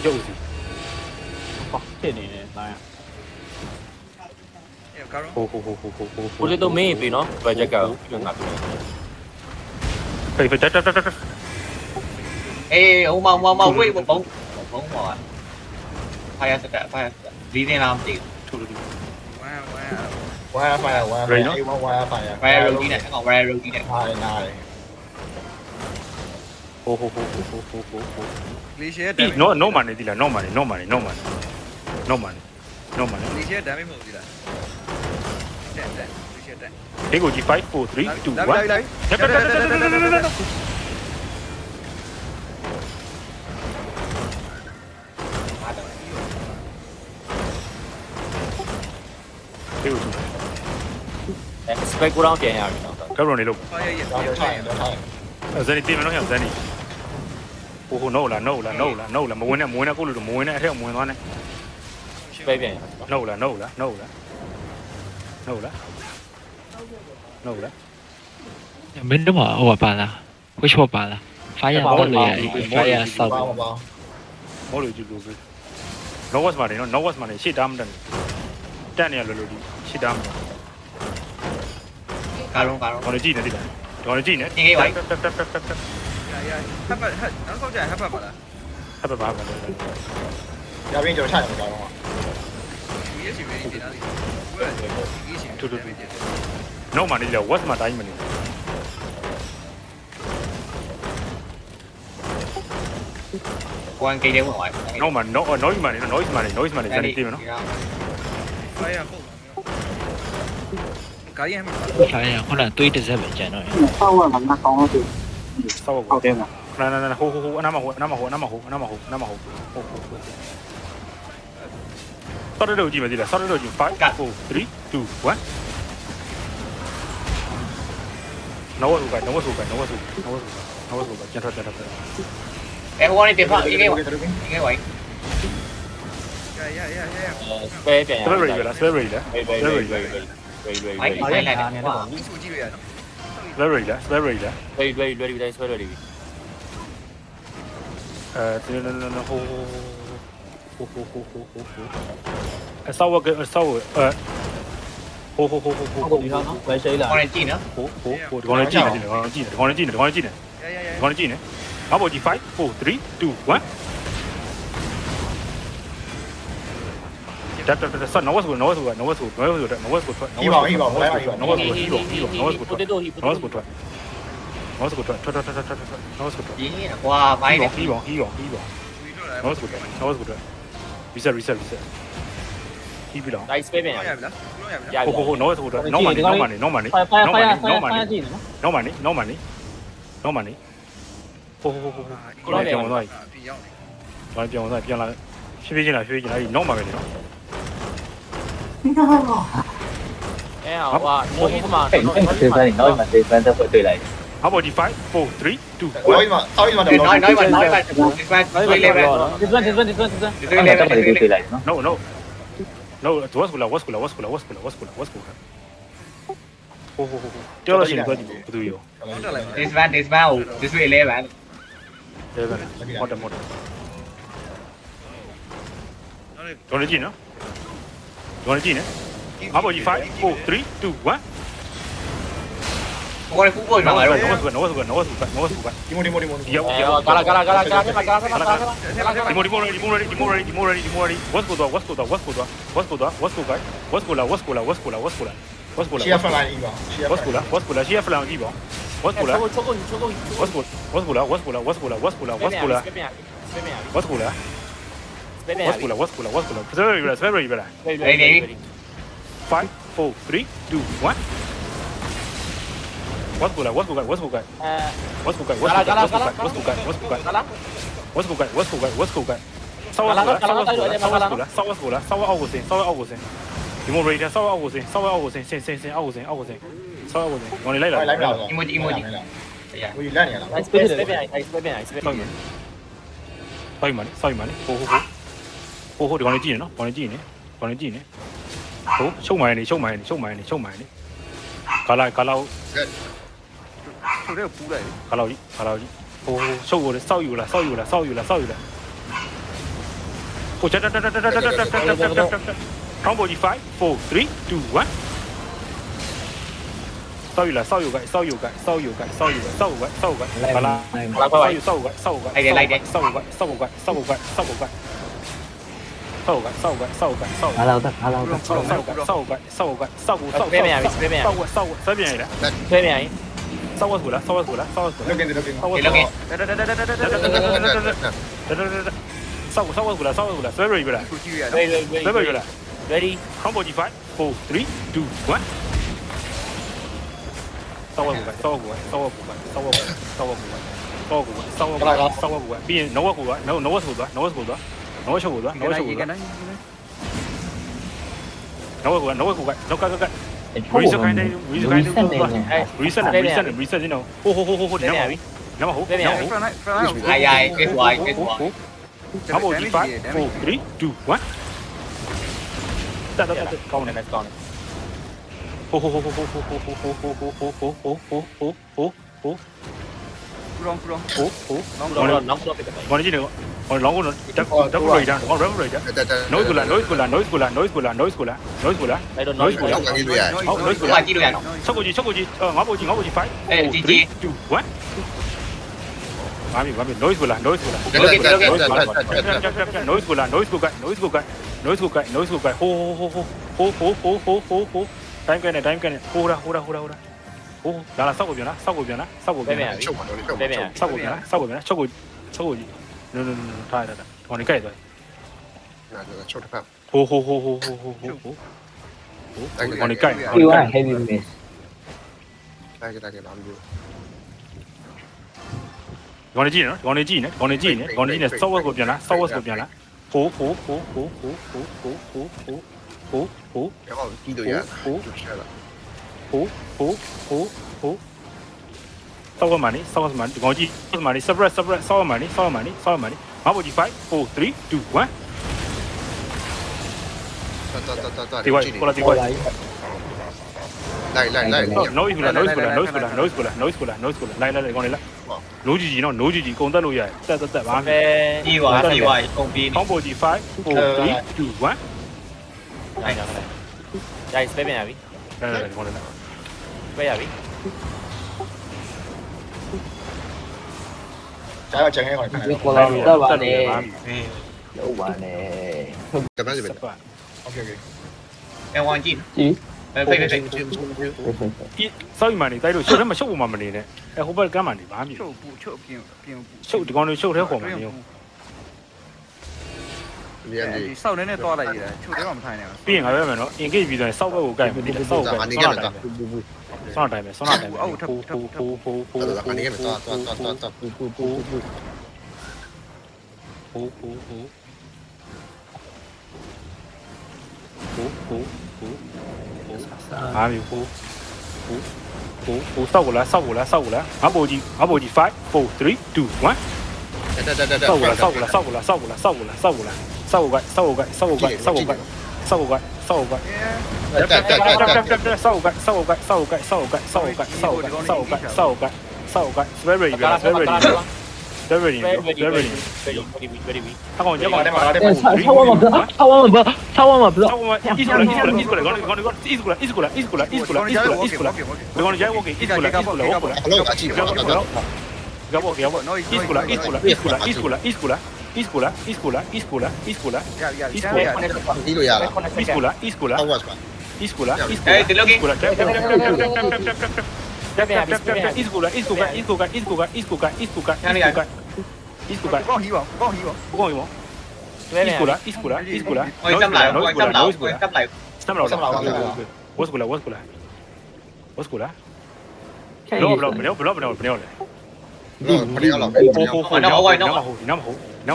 ရုပ်စီ ဟောဖြစ်နေတယ်တိုင်း ကာရော ဟို ကိုလေးတော့မင်းပြီနော်ဘယ်ချက်ကပြန်လာပြီ ဖေးတက် အေးဟိုမောင်ဝေးဘုံပါဖာယာစတက်ဒီနေလားမသိဘူး ထူထူ ဝမ်း ဝါဖာယာဝါဖာယာဝါဖာယာ ဝဲရိုဒီနဲ့ဟောဝဲရိုဒီနဲ့ ဟာနားတယ် ဟို ဂလီရှယ် ဒီ no money ဒီလား no money ဂလီရှယ်ဒမ်းမဟုတ်ဘူးလားတက်ဂလီရှယ်တက် ဒီကိုကြီး5 4 3 2 1 လိုက် ဒီကို စပက်ကိုရောင်းပြန်ရပြီနော် ကပ်ရောနေလို့ ဖာယာရဲ့ တော့ထိုင်တော့ထိုင် ဇနီးတင်မလို့ဟောဇနီးဟို no လားမဝင်နဲ့ကိုလို့မဝင်နဲ့အထက်ဝင်သွားနဲ့ စပက်ပြန်ရ no လားမင်းတို့မှာဟိုပါလား which ဟောပါလား fire တော့လေ fire ဆောက် ဘာဘာ မောလို့ကြည့်လို့ no was မှာနေနော် no was မှာနေရှေ့တားမတက်တက်နေရလို့ဒီရှေ့တားမတက် ကာလုံး ခေါင်းကြည့်နေဒီလားခေါင်းကြည့်နေ ရဟပ်ပတ်ဟပ်နောက်ဆုံးကြဟပ်ပတ်ပါလား ဟပ်ပါပါ ရပြင်းကြော်ချတယ်ကတော့ ဒီရဲ့စီပဲဒီလားဒီရဲ့စီ no မှာနေတယ် was မှာတိုင်းမနေ ကွမ်ကိတဲ့ဝင်သွား no မှာ noise မှာနေ noise မှာနေဇနီးတင်မနော် ဖာယာဟုတ်ကာရီဟမ် fire ခုနတွေးတစ်စက်ပဲကျန်တော့ ဆောက်ရမှာနှာကောင်းလို့ ဆောက် ဟုတ်တယ်မှာ နာဟိုအနာမဟိုဆောက်ရတော့ကြည့်မသိလားဆောက်ရတော့ကြည့်5 4 3 2 1 no was ကျန်ထွက် အဲဟိုကနေတင်ဖာအေးဝိုင်းအေးဝိုင်း စပက်ပြန်ရ spray လား spray လား ဝေး အိုင်းလိုက်တယ်ကွာ ဒီစူကြည့်ရနော် spray လား လွယ်လွယ်ဒီတိုင်းဆွဲလွယ်ဒီ ဟိုအဆောက်ဟိုဒီဟုတ်နော်ပဲရှိလား ဟိုနေကြည့်နော် ဒီကောင်လေးကြည့်နေငါပေါ်ကြီး5 4 3 2 1တက်ဆက် no was ထွက် ဟီပါဟီပါလဲဟီပါ ပိုတေတိုဟီပိုတေတို ထွက် ရင်းကွာဘိုင်းနဲ့ ဟီပါ ဘူးတော့လား no was reset ဟီပြီးတော့ တိုင်းစပက်ပြန်ရ ရ ပြီ ပြီလားဘူးရပြီ ရ လား ပြီ no was ထွက် no money ဖာယာကြည့်နေနော် ကိုလည်းပြောင်းသွားပြီ ပြန်ရောက် ဘာပြောင်းသွားပြန်လာဖြည်းဖြည်းချင်းလာဖြည်းဖြည်းချင်းလာ no မှာပဲနေနော် အဲဟိုမိုးဟီမှာ အဲ့ဒီစမ်းနေတော့မှစေစမ်းတဲ့တွေ့လိုက် how about the 5 4 3 2 ဟိုမှာအောက်မှာတော့ nói mà nói mà tôi level this one tôi level တွေ့လိုက်နော် no was kulaပြောလို့ရှိရင်တော့ဒီဘယ်သူရော ဟုတ်တယ်လိုက် this way level တယ်ဗန်ဟုတ်တယ် နော်လေ ဒေါ်နေကြည့်နော်ဒေါ်နေကြည့်နော်how about the 5 4 3 2 1 cô này cũng vui mà rồi no wasဒီမို ဒီရောက် ကာလာထဲမှာကာလာထဲမှာ ဒီမို ready was goရှီယာဖလိုင်းဟီပါရှီယာ ရှေ့ဖလန်ကြည့်ပါ was go ချိုကို 5 4 3 2 1 was go ဆောက်အောက်ကိုစင်ဒီမိုရေတာဆောက်အောက်ကိုစင်ဆင်းအောက်ကိုစင်ငေါနေလိုက်လာ လိုက်လာ emoji ဟိုလက်နေရလား စပက်ပြန်စပက် ဆောက်မယ်ဆောက်မှန်ဟိုဒီကောင်လေးကြည့်နေနော်ကောင်လေးကြည့်နေဟိုချုပ်မှန်နေကာလာ သူတို့ပူးလိုက် ကာလာကြီးဟိုချုပ်ကိုစောက်ယူလား ဟိုတက်တက်တက်တက်တက်တက်တက်ခေါင်းပေါ်ကြီး5 4 3 2 1ဆောက်ယူလာဆောက်ယူကဆောက်ယူကဆောက်ယူကဆောက်ယူကဆောက်ယူကဆောက်ယူကဘာလားဆောက်ယူဆောက်ယူကဆောက်ယူကဆောက်ယူကဆောက်ယူကဆောက်ယူကဆောက်ယူကဆောက်ယူကဆောက်ယူကဆောက်ယူကဆောက်ယူကဆောက်ယူကဆောက်ယူက အားလောက်တက်အားလောက်တက် ဆောက်ယူကဆောက်ယူကဆောက်ယူကဆောက်ယူဆောက်ယူဆောက်ယူဆောက်ယူဆက်ပြန်ရလား ဆွဲပြန်ရင် ဆောက်ယူလားဆောက်ယူလားဆောက်ယူ လောက်ကင်းလောက်ကင်း ဆောက်ယူ ဒီလောက်က ဆောက်ဆောက်ကူလားဆောက်ကူလားဆွဲရပြီလား ကိုကြည့်ရ ဆွဲရပြီလား ready ခေါင်းပေါ်ကြီး5 4 3 2 1ဆောက်ကူကဆောက်ကူကဆောက်ကူကဆောက်ကူကဆောက်ကူကဆောက်ကူကဆောက်ကူကဆောက်ကူကပြီးရင်နောဝကူကနောဝကူကနောဝကူကနောဝချုပ်ကူကနောဝချုပ်ကူကနောဝကူကနောဝကူကနောကက reset ခိုင်းတယ် reset ခိုင်းတယ် reset reset နေတော့ဟိုနမဟုတ်နမဟုတ် ai ai kết hoài kết hoài ခေါင်းပေါ်ကြီး5 4 3 2 1တက်ကောင်းတယ် next down ဟိုဖူရောဖူရော နောက်တော့ပြတယ် ဘာနေကြည့်နေဟိုလောင်းကုန်တက်ရိုက်တာဟော rep ရိုက်တာ noise ကူလာ noise ကူလာ noise ကူလာ noise ကူလာ noise ကူလာ noise ကူလာ အဲ့တော့ noise ကူလာ လောက်ကန်ကြီးလို့ရတယ် ဟုတ် noise ကူ qua လာ chi được à ချက်ကိုကြီးငါ့ပေါ်ကြီး5 4 3 2 1ဘာမီ noise ကူလာ noise ကူလာ noise ကူလာ noise ကူက noise ကူက noise ကူက noise ကူကဟိုတိုင်းကနေတိုင်းကနေဟိုလာဟိုလာလာဆောက်ကိုပြန်လားဆောက်ကိုပြန်လားဆောက်ကိုပြန်လား ချုပ်ပါတော့ချုပ် ဆွဲပြန် ဆောက်ကိုပြန်လားဆောက်ကိုပြန်လားချက်ကိုကြီး no ထားတာဟိုနေကြိုက်သွား နာတော့ချုပ်တစ်ဖက် ဟိုဟိုနေကြိုက် you are heavy miss တိုက်ကြလာမျိုး ခေါင်းနေကြည့်နော်ခေါင်းနေကြည့်နေဆောက်ဝက်ကိုပြန်လားဆောက်ဝက်ကိုပြန်လားဟို တော့ကြီးလို့ရချုပ်ချလာ ဆောက်ဝက်မှန်နေဆောက်ဝက်မှန်ခေါင်းကြည့်မှန်နေ separate ဆောက်ဝက်မှန်နေငါ့ဘောကြီး5 4 3 2 1ဒီဝိုင်းကိုလာဒီဝိုင်း လိုက် noise ကူလာ noise ကူလာ noise ကူလာ noise ကူလာ noise ကူလာ noise ကူလာလိုက်ခေါင်းနေလားနိုးကြီးနော်နိုးကြီးကုန်တက်လို့ရတယ်တက်ဘာမှ đi hoài công viên ခေါင်းပေါ်ကြီး5 4 3 2 1 အဲ့ဒါလည်းရိုက်ဆွဲပြန်ရပြီ ခေါင်းနေလား ဆွဲရပြီ ကျားချန်ခဲ့ခေါ်တယ် ဒီကောလာတော့ပါလေလောက်ပါလေ ကမ္ဘာစီပဲ โอเค em hoàng chi ကြည့် phê phê phê ဆောက်မှန်နေတိုက်လို့ရှုပ်ထဲမှာရှုပ်ပေါ်မှာမနေနဲ့ဟိုဘက်ကမ်းမှန်နေဘာမှမ ချုပ်ပူချုပ်ပြင် ရှုပ်ဒီကောင်တွေရှုပ်ထဲခေါ်မှနေရော ဒီအန်ဒီ ဒီစောက်နေနဲ့တွားလိုက်ရတယ်ချုပ်တယ်တော့မထိုင်နဲ့ ပြီးရင်ငါပြောမယ်နော် engage ပြီးတော့စောက်ဘက်ကိုကြိုက်မယ်စောက်ဘက်ဆောင်းတိုင်းပဲဆောင်းတိုင်းပဲဟိုတော့အနေနဲ့တော့အားမျိုးဟိုဆောက်ကိုလားငါပေါ်ကြီး5 4 3 2 1ဆောက်ကိုလားဆောက်ကိုလားဆောက်ကိုလားဆောက်ကိုလားဆောက်ကိုလားဆောက်ကိုလားဆောက်ကိုကဆောက်ကိုကဆောက်ကိုကဆောက်ကိုကဆောက်ကိုကဆောက်ကိုက ဆောက်ကစပယ်ရီပဲစပယ်ရီစပယ်ရီစပယ်ရီ ready အကောင်ကြောက်တယ်မှာ ဆောက်ဝမ်းမဘလော့ ဆောက်မှာ is ကိုခေါင်းခေါင်းဒီကောင်ရိုက်ဝုတ်က is ကိုဟုတ်ပါလား အလုံးအကြည့်ပါတော့ ဂဘောis ဒီလိုရလား ê từ lúc kia Có hí vào. ဆွဲပြန် ngồi xăm lại ngồi xăm lại What's cool? No, bro, no. တော့ဖရီအောင်လောက်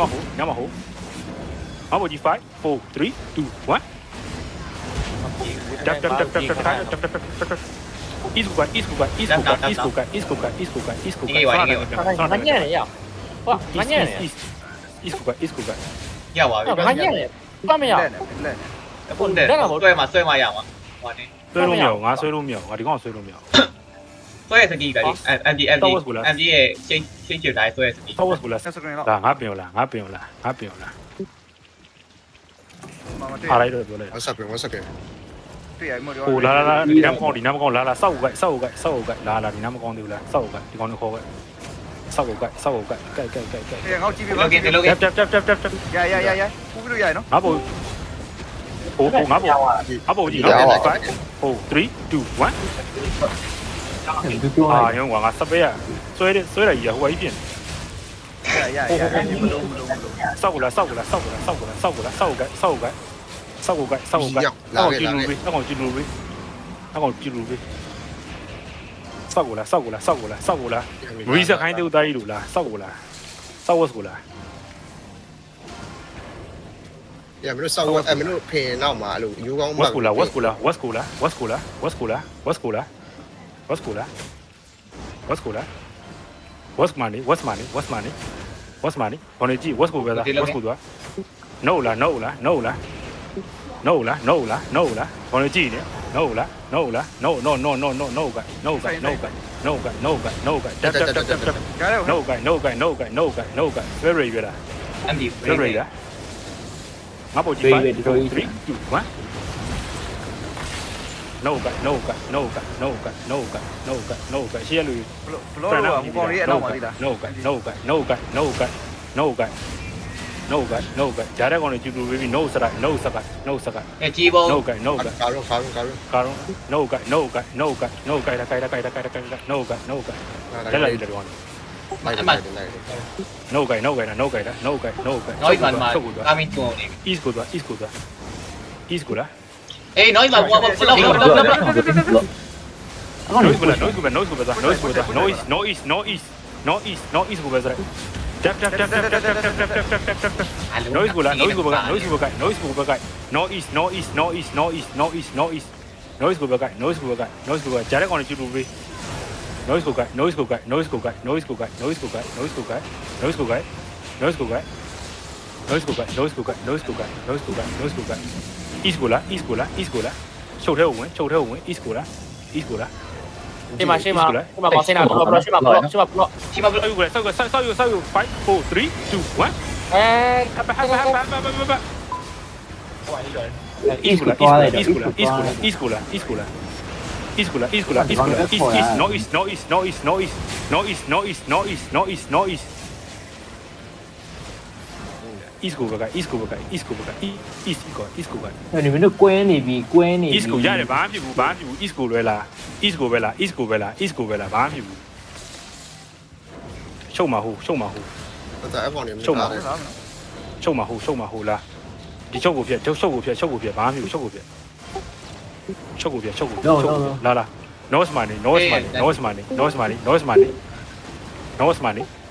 How about you 5, 4, 3, 2, 1? Tap. Is cool. ငါညံ့နေရဟာငါညံ့နေ Is cool. nhau à ငါညံ့နေပတ်မရ phun để xoay mà nhau à còn đi ဆွဲလို့မရဘူးငါဆွဲလို့မရဘူးငါဒီကောင်ဆွဲလို့မရဘူး xoay là gì cái đi em đi trên chiều đài xoay là gì ဆောက်ဝတ်ကူလား Sao sao cái này ဒါငါပင်လား အားလိုက်တော့ပြောလိုက် 1 second 1 second တွေ့ရမို့တော့ ဟိုလာဒီနမ်ကောင်းလာစောက်ကလာဒီနမ်ကောင်းသေးဘူးလားစောက်ကဒီကောင်းကိုခေါ်ခဲ့စောက်ကကိုက် ငေါ့ကြည့်ပြီး လောကင်လောကင် တက်ရပူပြီးလို့ရနော် ငါဘို့ဟိုငါဘို့ကြီးနော်5 4 3 2 1အာရုံးငါစပယ်ရဆွဲရကြီးဟိုကြီးပြင်ရမလုံးစောက်ကလာအကောင်ကြည့်လို့ပဲစောက်ကလာရီစခိုင်းတူတိုင်းလို့လားစောက်ကလာစောက်ဝတ်ကိုလား ရမလို့စောက်ဝတ်မလို့ဖင်နောက်မှာလို့ယူကောင်း ဝတ်ကိုလားWhat's money? What's money? On the G, what's good? What's good? No la. On the G, no guy. No guy. Very good. အန်ဒီ Very good. ငါပေါ်ကြည့်5 4 3 2 1 No guy. ရှေ့လူ ဘလောတော့ဟိုကောင်လေးအနောက်မှာသေးတာ No guy. Jare kone chidu baby no saka. အဲကြီးပေါ် No guy. ကာရုံ Karon. No guy. No guy. No guy. Tell her the one. လိုက် No guy. nói mà ca minh chuồng này East good. ê nói mà qua Noise go back. Tap. Noise go back. Noise go back. Jare kone chidu baby. Noise go back. East go la. Show theo win. East go la. Shima có xe nào Shima pro Shima pro Sao you 5 4 3 2 1 East go你们都关你比关你 East go ရတယ်ဘာမှဖြစ်ဘူး East go လွဲလား East go ပဲလား ဘာမှဖြစ်ဘူးရှုံမှာဟို ဒါအဖောင်းနေ ရှုံမှာဟိုလားဒီချုပ်ကိုပြဘာမှဖြစ်ဘူးချုပ်ကိုပြလာ North money hို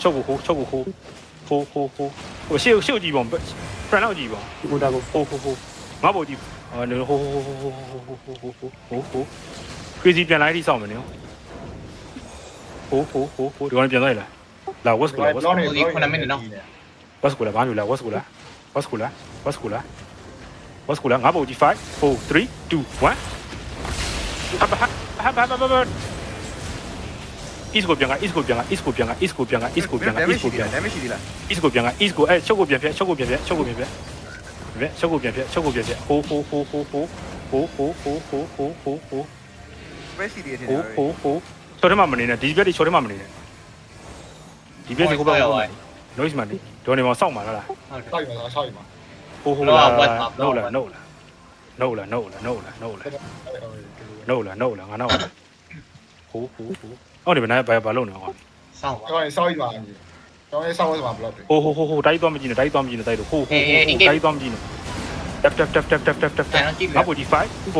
ချုပ်ကိုရှေ့ကြည့်ပါဖရန်လောက်ကြည့်ပါ กูตากู ငါဘောကြည့်ဟို crazy ပြန်လိုက်ထိစောင့်မယ်နော်ဟိုဒီကောင်ပြန်သွားလားလာ what's good đi con làm mình nó what's good ဘာမျိုးလား what's good ငါဘောကြည့်5 4 3 2 1ဟာEast go ပြန်က East go ပြန် damage ရှိသေးလား East go အဲ့ချုပ်ကိုပြန်ဖြတ်ချုပ်ကိုပြန်ဖြတ်ဟိုပဲရှိသေးတယ် ချော်ထဲမှာမနေနဲ့ဒီဘက်တွေချော်ထဲမှာမနေနဲ့ဒီဘက်တွေကိုပဲ noise မှာနေဒေါ်နေမောင်စောင့်ပါလား ဆောက်ယူမှာဆောက်ယူမှာ ဟိုလာ no လာငါနောက်ဟိုအော်ဒီဘယ်နဲ့ဘာလုပ်နေအောင် xong ဆောက်ယူမှာကျွန်တော်ဆောက်ရမှာဘလော့တယ် ဟိုတိုက်သွားမကြည့်နဲ့တိုက်သွားမကြည့်နဲ့တိုက်လို့ဟိုတိုက်သွားမကြည့်နဲ့ tap ငါပို့ဒီ5 4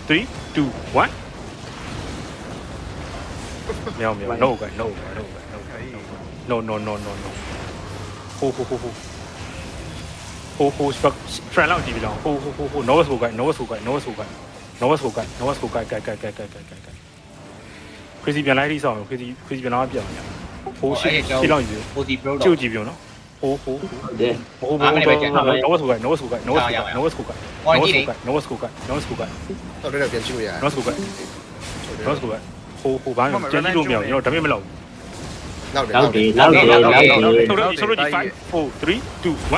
3 2 1မြောင် no guy no ဟိုစပတ် friend လောက်ကြည့်ပြီးတော့ဟို no guy ကို crazy ပြန်လိုက်ပြီးဆောင် crazy ပြန်လာပြန်အောင်ဟိုရှင်းလောက်ကြည့် body pro ကြည့်ပြောနော်ဟို de no guy ဟောကြည့်နေ no guy တော့လည်းပြန်ကြည့်လို့ရတယ် ဟိုဘာမှကြည့်လို့မရဘူးကျွန်တော်ဒါပေမဲ့မလောက် နောက်တယ် lao đi ဆိုတော့ဒီ5 4 3 2 1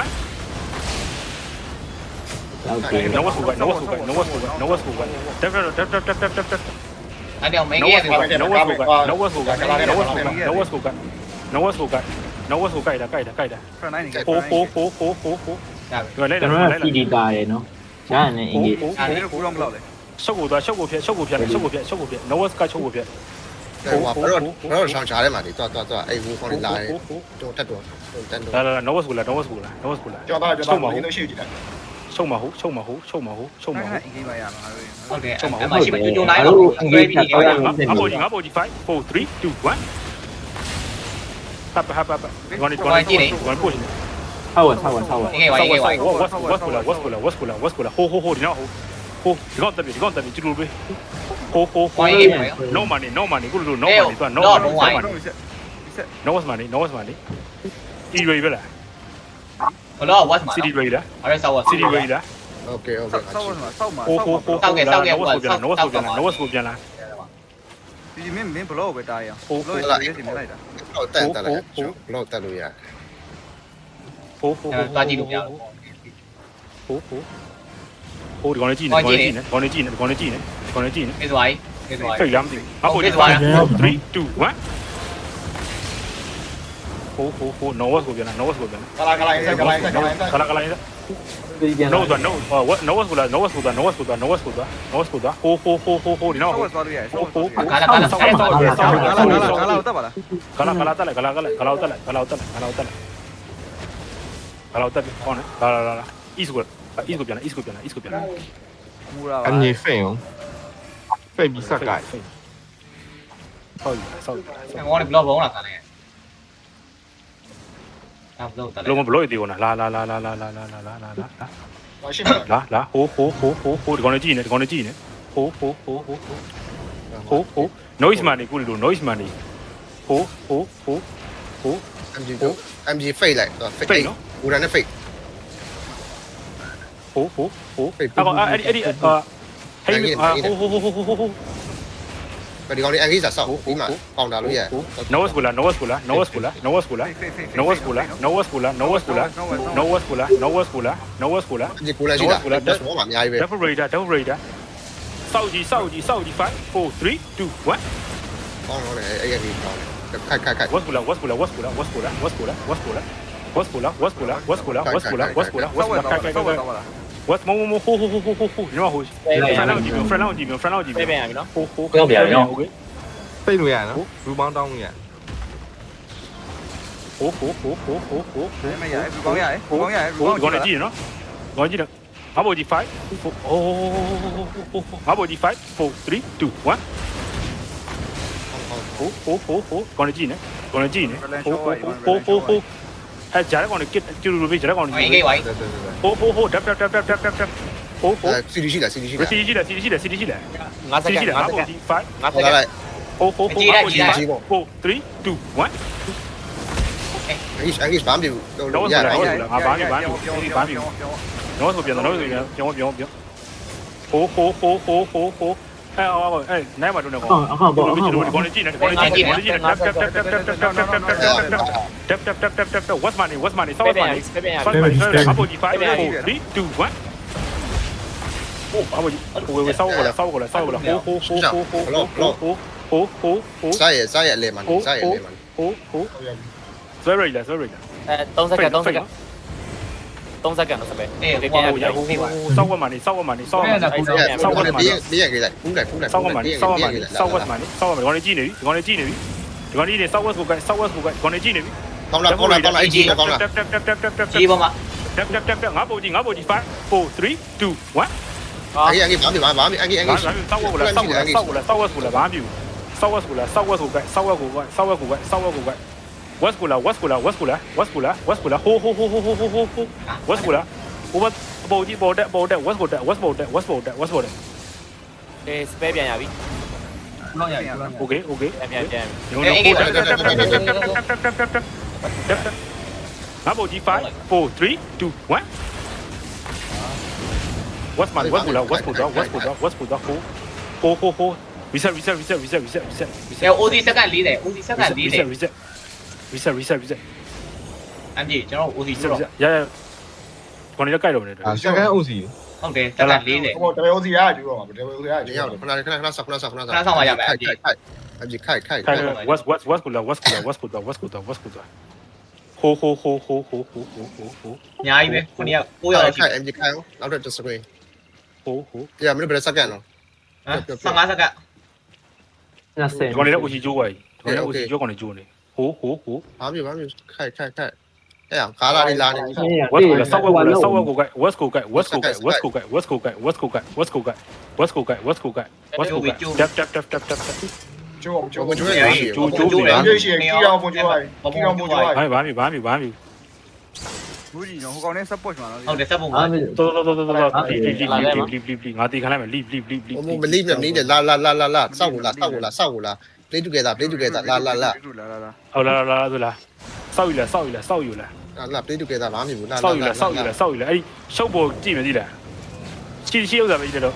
No was good. No was good. No was good. No was good. Tap. အဲ့တော့မင်းကြီးရတယ် No was good. No was good. No was good. No was good. No was good. No was good. ကြိုက်တာ front line နေ ဟိုလိုက် ကျွန်တော်က CD တာတယ်နော်ရရင်လည်း engage အဲ့ဒါကိုတော့မလောက်လေ ရှုပ်ကိုသွားရှုပ်ကိုဖြတ် No was ကရှုပ်ကိုဖြတ် ဘရောဆောင်ချားထဲမှာဒီတော့အဲ့ဘူးခေါင်းလေးလာတယ်တော့တက်တော့တန်တော့ လာ No was good. No was good. No was good. ကြောက်တော့ဒီလိုရှိကြည့်တယ် ရှုပ်မဟုတ် ခဏ engage ပါရမှာ ဟုတ်တယ်အဲ့မှာရှိမှကြိုနိုင်တော့ဆွဲပြီးနေကြတယ် ငါပေါ်ကြီး5 4 3 2 1 hap ငါနေတော့ငါပို့နေ ဆောက်ဝဆောက်ဝ နေဝိုင်းနေဝိုင်း what's good ဟိုဒီနောက်ဟိုဒီကောင်တက်ပြီကျလို့ပဲဟို no money ကိုလို့ no money သွား no money e ray ပဲလား ဘလော what မှာ cd ray လား အဲ့ဒါဆောက် cd ray လား โอเค ဆောက်ဆောက်မှာဆောက်မှာ no was ပြန်လား ဒီမင်းဘလောပဲတားရအောင်ဘလောရေးစီနေလိုက်တာ တော့တက်လိုက်ဘလို့တက်လို့ရ ဟို တာကြည့်လို့ရ ဟိုဒီကောင်လေးကြည့်နေ အေးစွား ဖိတ်လားမသိဘူးအပေါ်ကြီး3 2 1ဟို no was ပြန်လား no was ပြန်လား ကလာဆက် no was ဟိုဒီနောက် ဆောက်သွားလို့ရတယ်ဆောက်သွား ကာလာတက်ပါလား ကလာတက်လိုက်ဟောနော်လာ east ကိုပြန်လား မူရာပါ အငြိဖိတ်အောင်ဖိတ်ပြီးဆက်ကင် ဆောက် ငေါ့ဘလောဘောင်းလာတာလေဘလောတက် လုံးမဘလို့ဒီကောလားလာမရှိပါ လာဟိုဒီကောင်လေးကြည့်နေဟို noise money ကိုလို့ noise money ဟို MG ဖိတ်လိုက်တော့ဖိတ်ဦးရနဲ့ဖိတ် ဟိုအဲ့ဒီဟို ဒီကောင်လေး engage ဆောက်ပြီးမှပေါင်တာလို့ရ no was လား ဖိတ်ဖိတ် no was လား no was ဒီကိုလည်းရှိတာတော့မှာအများကြီးပဲ double raider စောက်ကြီး5 4 3 2 1 ပေါင်တော့လည်းအဲ့ဒီပေါင်ခိုက် was လား ဆောက်သွားတော့ပါလား What's more ho you know who friend out ကြည့် ပြေးပြန်ရပြီနော် ho ဖိတ်လို့ရနော်ရူပေါင်းတောင်းလို့ရ ho မရဘူးကောင်းရတယ်ကောင်းရတယ် ဒီကောင်ကြည့်နော်ငါကြည့်တော့ငါပေါ်ကြီး5 ငါပေါ်ကြီး5 4 3 2 1 ho ကောင်ကြည့်နေho အဲ့ကြားကောင်ကစ်ကျူလိုပဲကြားကောင် အေးဂိတ်ဝိုင်း ho tap ho CD ရှိလား CD ရှိလား စီရှိတယ် ငါစက္ကန့် ငါပေါ်ကြီး5 ငါစက္ကန့် ho 4 3 2 1 engage ဘာမှမပြုဘူး တော့ ရ ဆို တ တော့ ယ် ဘာမှတော့ဆိုပြန်တော့ပြောဟိုအဲ့နိုင်မှာတော့ကော အခါပေါ့အခါပေါ့ ဒီကောင်ကြည့်နေတက် what's money ဆောက် money အပေါ်ကြီး5 4 3 2 1ဟိုအပေါ်ကြီးဝေဆောက်ကိုလာဟို စားရအလဲမှာစားရအလဲမှာ sorry လား 30စက္ကန့်တော့စပယ်အေး ပြေး ဟို ပြန်ရပြီ ဆောက် money ဆောက် money ဆောက် money ပြီးရကြလိုက်ကူးလိုက် ဆောက် money ဆောက် money ခေါင်းကြည့်နေပြီခေါင်းကြည့်နေဆောက် west ကိုခေါင်းကြည့်နေပြီ ကောင်းလားအကြီးကောင်းလား ကြီးပေါ်မှာ တက်ငါပေါ်ကြီး5 4 3 2 1 အကြီးဘာမှဘာမှအကြီး ဆောက်ကိုလာဘာပြူဆောက်ကိုလာWhat's good? What's good? Ho. What's good? Over about that. What's good? အေးစပယ်ပြန်ရပြီ Okay. ပြန် About G5, 4, 3, 2, 1. What's good? Ho. Reset. အဲ OD စက္ကန့်40 OD စက္ကန့်40 Reset. အမ်ကြီးကျွန်တော် OD ဆိုတော့ Yeah. ခေါင်းလေးကြိုက်တော့နေတယ် စကန်အိုစီ ဟုတ်တယ်တက်ကလေးနဲ့ ဟိုတပည့်ဦးစီရကျူတော့မှာတပည့်ဦးစီရကျူ ရ တော့ ခဏခဏဆောက်ခဏဆောက်ခဏဆောက် ခဏဆောင်ပါရမယ် ခိုက်ခိုက်အကြီးခိုက်ခိုက် ခိုင် what's cool what's cool ဟို အများကြီးပဲခုနက9ရောက်ရှိ ခိုက် MG ခိုက်နောက်တော့ screen ဟို ပြမလို့ဘယ်စက္ကန့်တော့ 15စက္ကန့် 20 ခေါင်းလေးတော့ဦးစီကျိုးပါကြီးခေါင်းလေးဦးစီကျိုးကောင်လေးကျိုးနေဟို ဘာဖြစ်ခိုက်ခိုက်အဲ့ခါလာလေးလာနေ what's cool ဆောက်ဝက်ကို what's coolကျူတော့ကျူ ဘယ်ကျိုးရရှိ ကျူရှိကီအောင်ပုံကျူပါကီအောင်ပုံကျူပါ ဘာမီ ဘူးကြီးနော်ဟိုကောင်နဲ့ support မှာနော် ဟုတ်တယ်စက်ပုံမှာ တော်ငါတီခံလိုက်မယ် leave မလီးမနေလာဆောက်လာplay togetherလာလာလာ ဟုတ်လားဆောက်ယူလား လာ play together ဘာမှမဟုတ်ဘူးလာ ဆောက်ယူလားအဲ့ဒီရှုပ်ပေါ်ကြည့်မယ်ကြည့်လားရှိဥစ္စာပဲကြည့်တော့